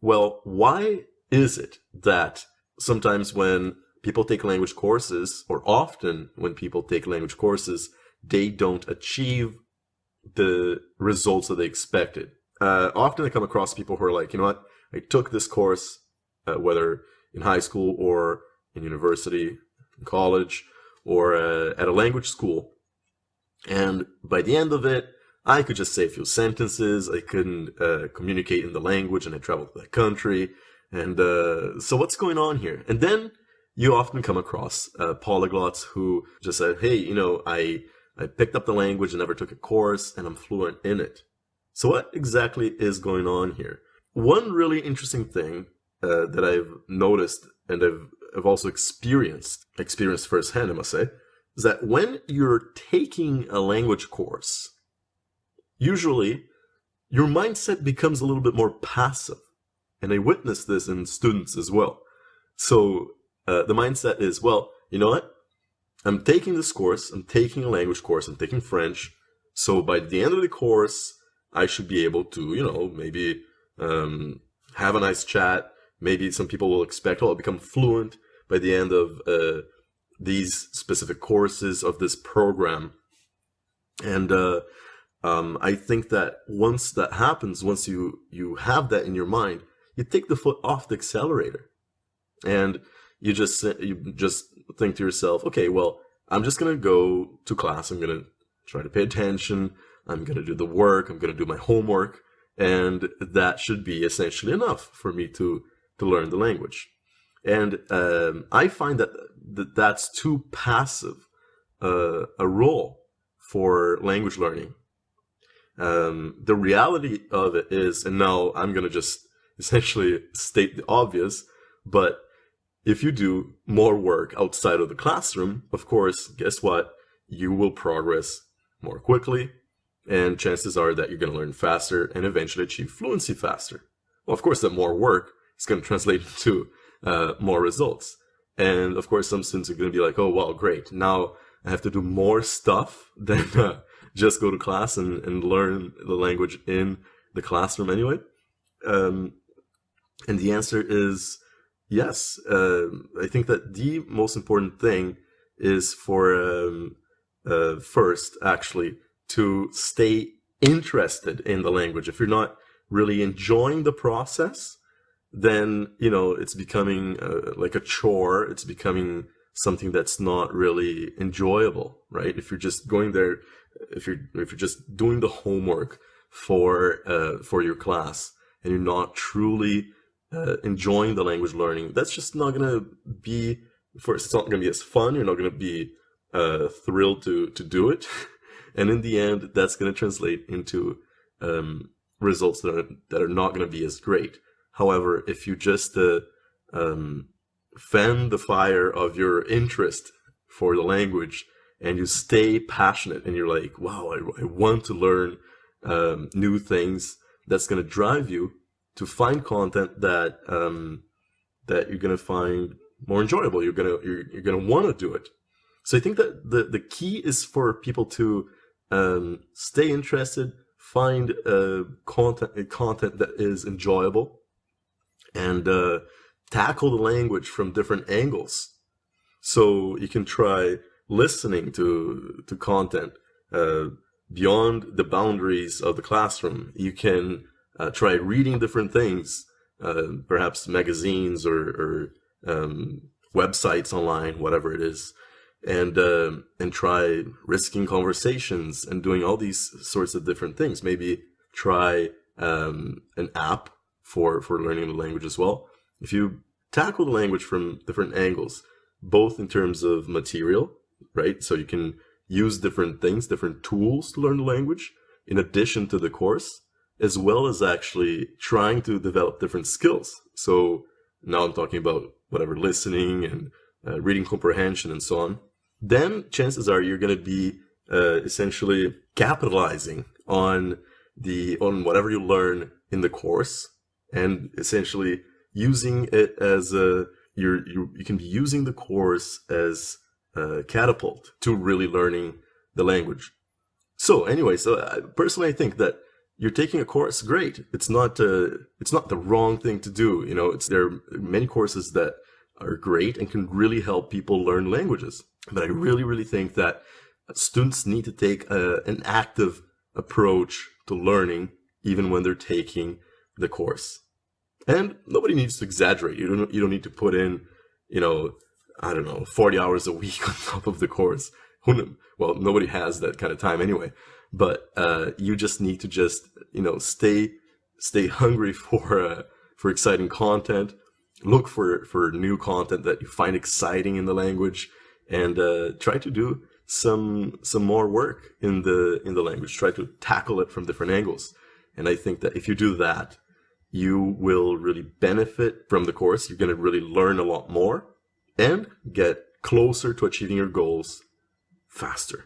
Well, why is it that sometimes when people take language courses, or often when people take language courses, they don't achieve the results that they expected? Often I come across people who are like, you know what, I took this course, whether in high school or in university, in college, or at a language school. And by the end of it, I could just say a few sentences. I couldn't communicate in the language, and I traveled to that country. And so what's going on here? And then you often come across polyglots who just said, hey, you know, I picked up the language and never took a course, and I'm fluent in it. So what exactly is going on here? One really interesting thing that I've noticed, and I've also experienced firsthand, I must say, is that when you're taking a language course, usually your mindset becomes a little bit more passive. And I witnessed this in students as well. So the mindset is, well, you know what? I'm taking this course, I'm taking a language course, I'm taking French. So by the end of the course, I should be able to, you know, maybe have a nice chat. Maybe some people will expect, oh, I'll become fluent by the end of these specific courses of this program. And I think that once that happens, once you have that in your mind, you take the foot off the accelerator, and you just think to yourself, okay, well, I'm just gonna go to class. I'm gonna try to pay attention. I'm gonna do the work. I'm gonna do my homework, and that should be essentially enough for me to learn the language. And I find that that's too passive a role for language learning. The reality of it is, and now I'm going to just essentially state the obvious, but if you do more work outside of the classroom, of course, guess what? You will progress more quickly, and chances are that you're going to learn faster and eventually achieve fluency faster. Well, of course, that more work is going to translate into more results. And of course, some students are going to be like, oh, well, great. Now I have to do more stuff than just go to class and learn the language in the classroom anyway. And the answer is yes. I think that the most important thing is for first, actually, to stay interested in the language. If you're not really enjoying the process, then, you know, it's becoming like a chore. It's becoming something that's not really enjoyable, right? If you're just going there, if you're just doing the homework for your class, and you're not truly enjoying the language learning, that's just not going to be, first, it's not going to be as fun. You're not going to be thrilled to do it. And in the end, that's going to translate into results that are not going to be as great. However, if you just fan the fire of your interest for the language, and you stay passionate, and you're like, wow, I want to learn new things, that's going to drive you to find content that that you're going to find more enjoyable. You're gonna want to do it. So I think that the key is for people to stay interested, find content that is enjoyable, and tackle the language from different angles. So you can try listening to content beyond the boundaries of the classroom. You can try reading different things, perhaps magazines or websites online, whatever it is, and try risking conversations and doing all these sorts of different things. Maybe try an app for learning the language as well. If you tackle the language from different angles, both in terms of material, right? So you can use different things, different tools to learn the language in addition to the course, as well as actually trying to develop different skills. So now I'm talking about whatever, listening and reading comprehension and so on. Then chances are you're going to be essentially capitalizing on whatever you learn in the course, and essentially using it as you can be using the course as a catapult to really learning the language. So anyway, personally I think that you're taking a course, great. It's not the wrong thing to do. You know, there are many courses that are great and can really help people learn languages. But I really, really think that students need to take an active approach to learning, even when they're taking the course. And nobody needs to exaggerate. You don't need to put in, you know, I don't know, 40 hours a week on top of the course. Well, nobody has that kind of time anyway. But you just need to you know, stay hungry for exciting content. Look for new content that you find exciting in the language, and try to do some more work in the language. Try to tackle it from different angles. And I think that if you do that, you will really benefit from the course. You're going to really learn a lot more and get closer to achieving your goals faster.